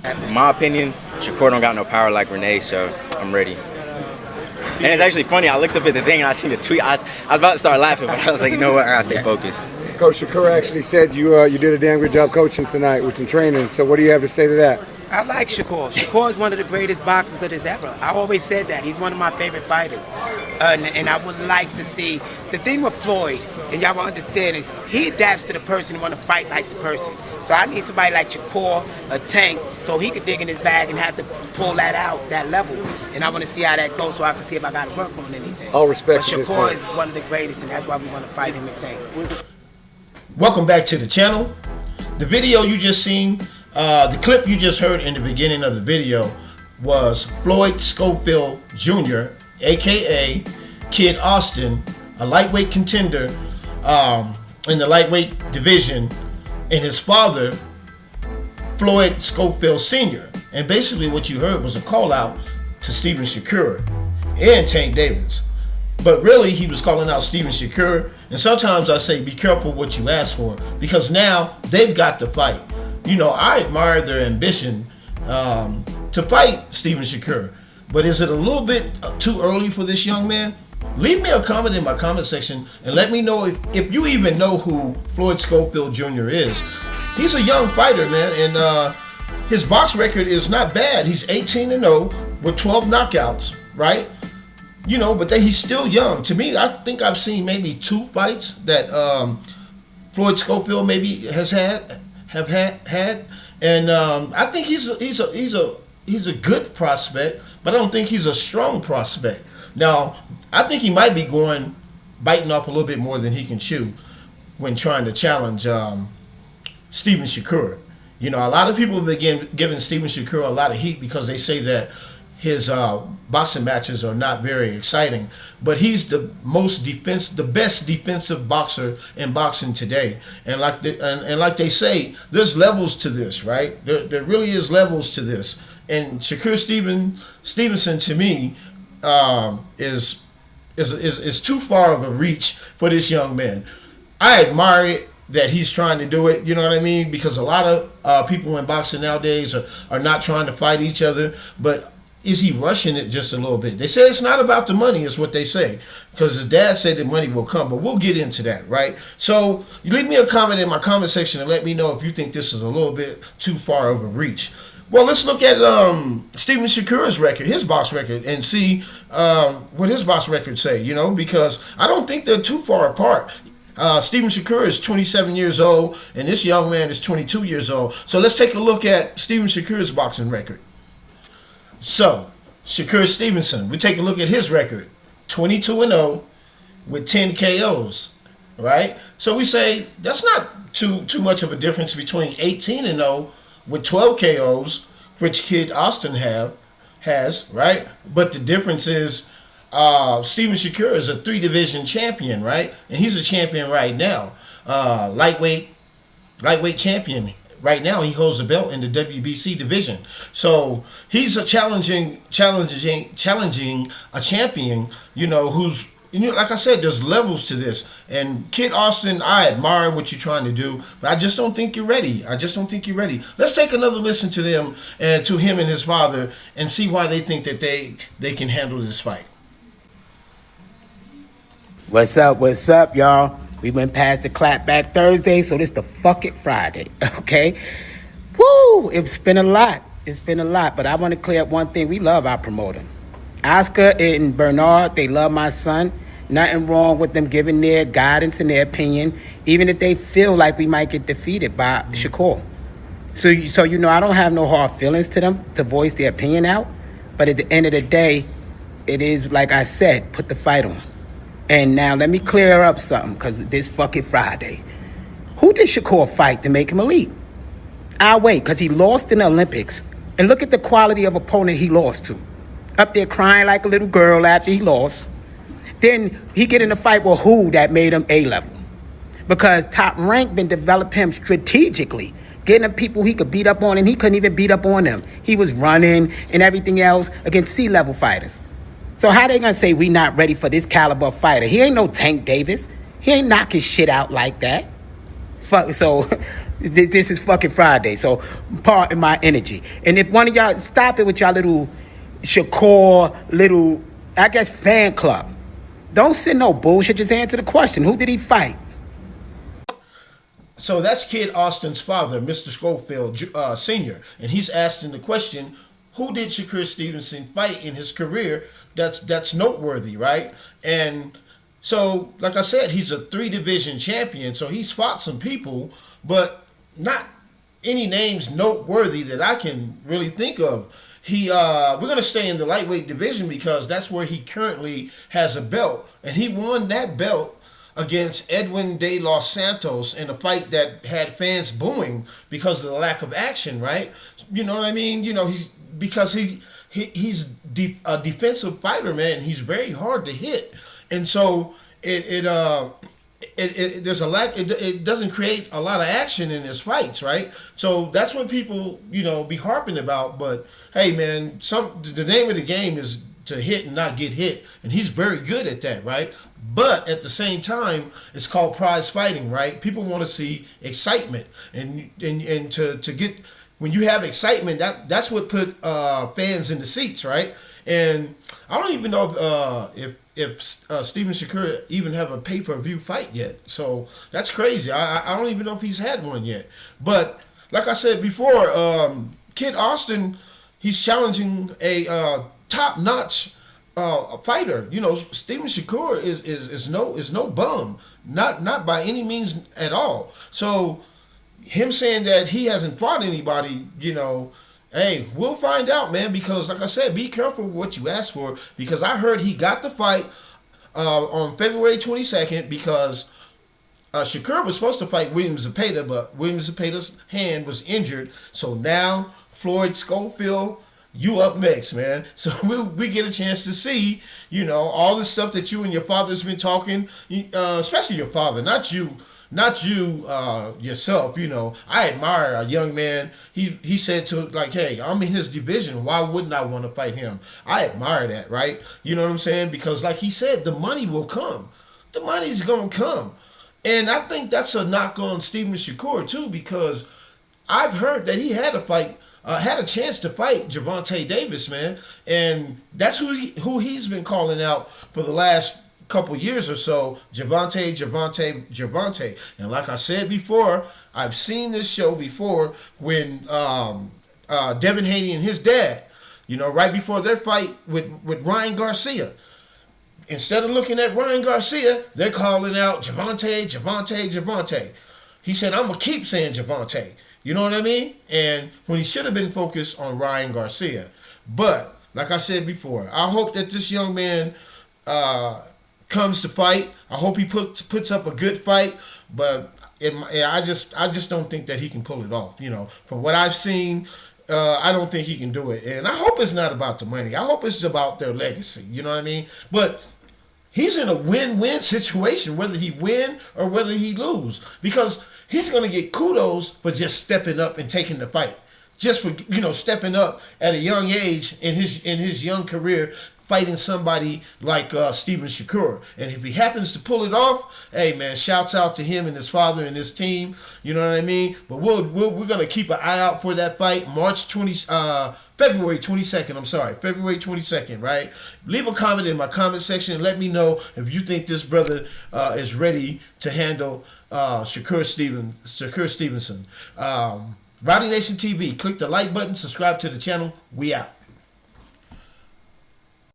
In my opinion, Shakur don't got no power like Renee, so I'm ready. And it's actually funny, I looked up at the thing and I seen the tweet. I was about to start laughing, but I was like, you know what, I gotta stay focused. Coach Shakur actually said you did a damn good job coaching tonight with some training, so what do you have to say to that? I like Shakur. Shakur is one of the greatest boxers of this era. I always said that. He's one of my favorite fighters. And I would like to see, the thing with Floyd, and y'all will understand, is he adapts to the person and want to fight like the person. So I need somebody like Shakur, a Tank, so he could dig in his bag and have to pull that out, that level. And I want to see how that goes so I can see if I got to work on anything. All respect. But Shakur is one of the greatest, and that's why we want to fight him and Tank. Welcome back to the channel. The video you just seen, the clip you just heard in the beginning of the video was Floyd Scofield Jr., aka Kid Austin, a lightweight contender in the lightweight division, and his father, Floyd Scofield Sr. And basically what you heard was a call out to Steven Shakur and Tank Davis. But really, he was calling out Steven Shakur. And sometimes I say, be careful what you ask for, because now they've got to fight. You know, I admire their ambition to fight Steven Shakur. But is it a little bit too early for this young man? Leave me a comment in my comment section and let me know if you even know who Floyd Scofield Jr. is. He's a young fighter, man, and his box record is not bad. He's 18-0 with 12 knockouts, right? You know, but he's still young. To me, I think I've seen maybe 2 fights that Floyd Scofield maybe have had, and I think he's a good prospect, but I don't think he's a strong prospect. Now, I think he might be biting off a little bit more than he can chew when trying to challenge Steven Shakur. You know, a lot of people have been giving Steven Shakur a lot of heat because they say that his boxing matches are not very exciting, but he's the best defensive boxer in boxing today. And like they say, there's levels to this, right? There really is levels to this. And Shakur Stevenson, to me, is too far of a reach for this young man. I admire it that he's trying to do it, you know what I mean? Because a lot of people in boxing nowadays are not trying to fight each other, but is he rushing it just a little bit? They say it's not about the money, is what they say, because his dad said the money will come, but we'll get into that, right? So you leave me a comment in my comment section and let me know if you think this is a little bit too far of a reach. Well, let's look at Steven Shakur's record, his box record, and see what his box records say, you know, because I don't think they're too far apart. Steven Shakur is 27 years old, and this young man is 22 years old. So let's take a look at Steven Shakur's boxing record. So, Shakur Stevenson, we take a look at his record, 22-0 with 10 KOs, right? So we say that's not too much of a difference between 18-0 with 12 KOs, which Kid Austin has, right? But the difference is Steven Shakur is a 3-division champion, right? And he's a champion right now, lightweight champion. Right now, he holds a belt in the WBC division. So he's a challenging a champion, you know, who's, you know, like I said, there's levels to this. And Kid Austin, I admire what you're trying to do, but I just don't think you're ready. Let's take another listen to them and to him and his father and see why they think that they can handle this fight. What's up, y'all? We went past the clapback Thursday, so this the fuck it Friday, okay? Woo! It's been a lot. But I want to clear up one thing. We love our promoter. Oscar and Bernard, they love my son. Nothing wrong with them giving their guidance and their opinion, even if they feel like we might get defeated by Shakur. So you know, I don't have no hard feelings to them to voice their opinion out. But at the end of the day, it is, like I said, put the fight on. And now let me clear up something, because this fucking Friday. Who did Shakur fight to make him elite? I'll wait, because he lost in the Olympics. And look at the quality of opponent he lost to. Up there crying like a little girl after he lost. Then he get in a fight with who that made him A-level. Because Top Rank been developing him strategically. Getting him people he could beat up on, and he couldn't even beat up on them. He was running and everything else against C-level fighters. So how they gonna say we not ready for this caliber fighter? He ain't no Tank Davis. He ain't knocking shit out like that. So This is fucking Friday, so pardon my energy. And if one of y'all stop it with y'all little Shakur little, I guess, fan club. Don't send no bullshit. Just answer the question. Who did he fight? So that's Kid Austin's father, Mr. Scofield Sr., and he's asking the question, who did Shakur Stevenson fight in his career that's noteworthy, right? And so, like I said, he's a 3-division champion, so he's fought some people, but not any names noteworthy that I can really think of. We're gonna stay in the lightweight division because that's where he currently has a belt, and he won that belt against Edwin de los Santos in a fight that had fans booing because of the lack of action, right? You know what I mean? You know, he's a defensive fighter, man. He's very hard to hit, and so there's a lack. It doesn't create a lot of action in his fights, right? So that's what people, be harping about. But hey, man, the name of the game is to hit and not get hit, and he's very good at that, right? But at the same time, it's called prize fighting, right? People want to see excitement, and to get, when you have excitement, that's what put fans in the seats, right? And I don't even know if Steven Shakur even have a pay-per-view fight yet. So that's crazy. I don't even know if he's had one yet. But like I said before, Kid Austin, he's challenging a top-notch fighter. Steven Shakur is no bum, not by any means at all. So him saying that he hasn't fought anybody, hey, we'll find out, man, because like I said, be careful with what you ask for, because I heard he got the fight on February 22nd because Shakur was supposed to fight William Zepeda, but William Zepeda's hand was injured. So now, Floyd Scofield, you up next, man. So we get a chance to see, all the stuff that you and your father's been talking, especially your father, not you yourself. I admire a young man. He said to, like, hey, I'm in his division, why wouldn't I want to fight him? I admire that, right? You know what I'm saying? Because like he said, the money will come. The money's gonna come. And I think that's a knock on Steven Shakur too, because I've heard that he had a chance to fight Gervonta Davis, man, and that's who he's been calling out for the last couple years or so. Gervonta. And like I said before, I've seen this show before when Devin Haney and his dad, right before their fight with Ryan Garcia, instead of looking at Ryan Garcia, they're calling out Gervonta. He said, I'm going to keep saying Gervonta. You know what I mean? And when he should have been focused on Ryan Garcia. But like I said before, I hope that this young man comes to fight. I hope he puts up a good fight. But I just don't think that he can pull it off. From what I've seen, I don't think he can do it. And I hope it's not about the money. I hope it's about their legacy. You know what I mean? But he's in a win-win situation, whether he win or whether he lose, because he's going to get kudos for just stepping up and taking the fight, just for stepping up at a young age in his young career, fighting somebody like Steven Shakur. And if he happens to pull it off, hey man, shouts out to him and his father and his team. You know what I mean? But we're going to keep an eye out for that fight, February 22nd, right? Leave a comment in my comment section and let me know if you think this brother is ready to handle Shakur Stevenson. Rowdy Nation TV, click the like button, subscribe to the channel. We out.